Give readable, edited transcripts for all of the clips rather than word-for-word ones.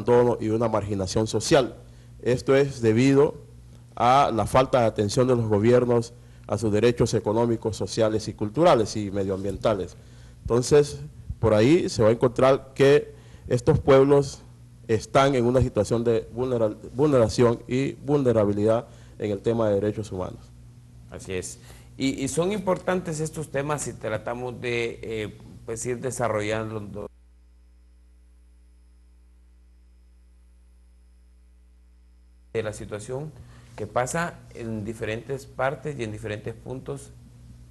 abandono y una marginación social. Esto es debido a la falta de atención de los gobiernos a sus derechos económicos, sociales y culturales y medioambientales. Entonces, por ahí se va a encontrar que estos pueblos están en una situación de vulneración y vulnerabilidad en el tema de derechos humanos. Así es. Y son importantes estos temas si tratamos de pues ir desarrollando de la situación que pasa en diferentes partes y en diferentes puntos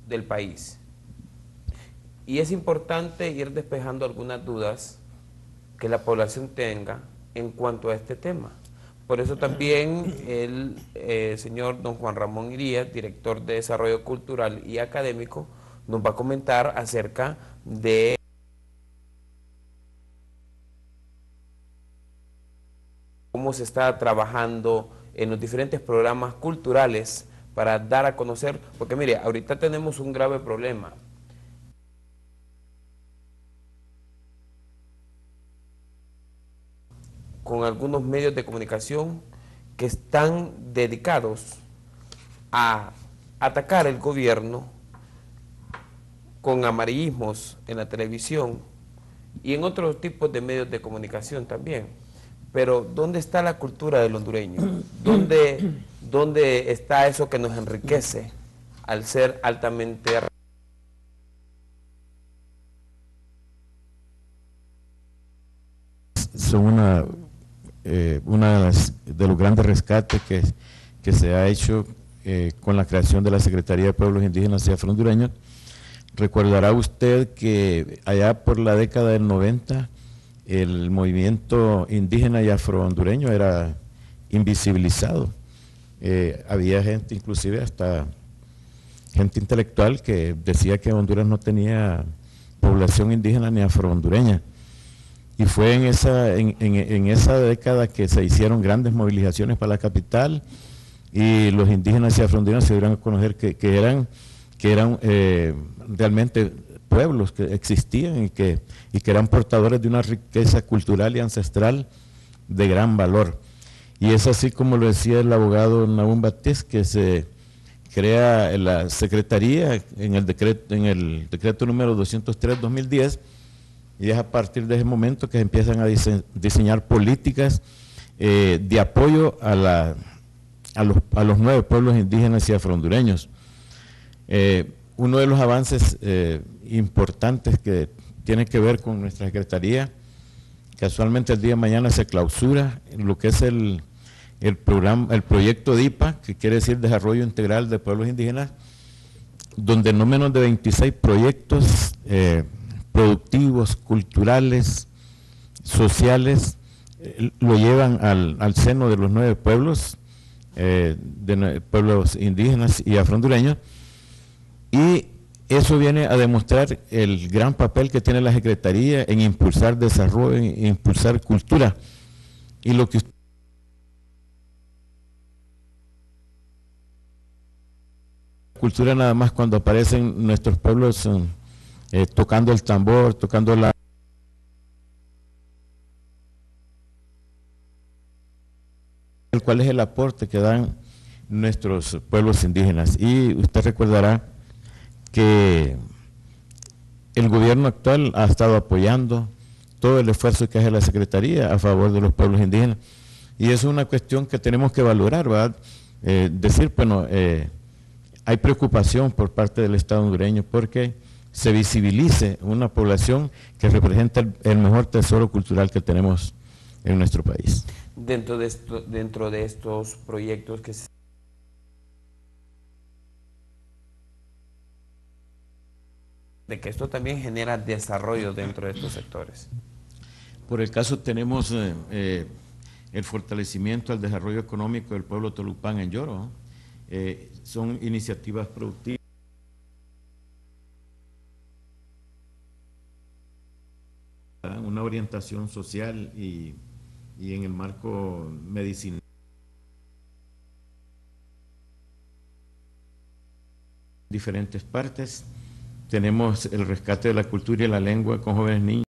del país. Y es importante ir despejando algunas dudas que la población tenga en cuanto a este tema. Por eso también el señor don Juan Ramón Irías, director de Desarrollo Cultural y Académico, nos va a comentar acerca de cómo se está trabajando en los diferentes programas culturales para dar a conocer, porque mire, ahorita tenemos un grave problema. Con algunos medios de comunicación que están dedicados a atacar el gobierno con amarillismos en la televisión y en otros tipos de medios de comunicación también. Pero ¿dónde está la cultura del hondureño? ¿Dónde está eso que nos enriquece al ser altamente... Son una de los grandes rescates que se ha hecho con la creación de la Secretaría de Pueblos Indígenas y Afrohondureños. Recordará usted que allá por la década del 90 el movimiento indígena y afrohondureño era invisibilizado. Había gente, inclusive hasta gente intelectual, que decía que Honduras no tenía población indígena ni afrohondureña. Y fue en esa década que se hicieron grandes movilizaciones para la capital y los indígenas y afrohondureños se dieron a conocer que eran realmente pueblos que existían y que eran portadores de una riqueza cultural y ancestral de gran valor. Y es así como lo decía el abogado Nahum Batiz, que se crea la Secretaría en el decreto número 203/2010, y es a partir de ese momento que se empiezan a diseñar políticas de apoyo a los 9 pueblos indígenas y afrohondureños. Uno de los avances importantes que tiene que ver con nuestra Secretaría, casualmente el día de mañana se clausura lo que es el proyecto DIPA, que quiere decir Desarrollo Integral de Pueblos Indígenas, donde no menos de 26 proyectos productivos, culturales, sociales, lo llevan al seno de los 9 pueblos, pueblos indígenas y afrohondureños, y eso viene a demostrar el gran papel que tiene la Secretaría en impulsar desarrollo, en impulsar cultura. Y lo que cultura nada más cuando aparecen nuestros pueblos tocando el tambor, tocando cuál es el aporte que dan nuestros pueblos indígenas. Y usted recordará que el gobierno actual ha estado apoyando todo el esfuerzo que hace la Secretaría a favor de los pueblos indígenas, y es una cuestión que tenemos que valorar, ¿verdad? Decir, bueno, hay preocupación por parte del Estado hondureño porque se visibilice una población que representa el mejor tesoro cultural que tenemos en nuestro país. Dentro de estos proyectos que de que esto también genera desarrollo dentro de estos sectores. Por el caso tenemos el fortalecimiento al desarrollo económico del pueblo Tolupán en Yoro. Son iniciativas productivas, una orientación social y en el marco medicinal. Diferentes partes. Tenemos el rescate de la cultura y la lengua con jóvenes niños.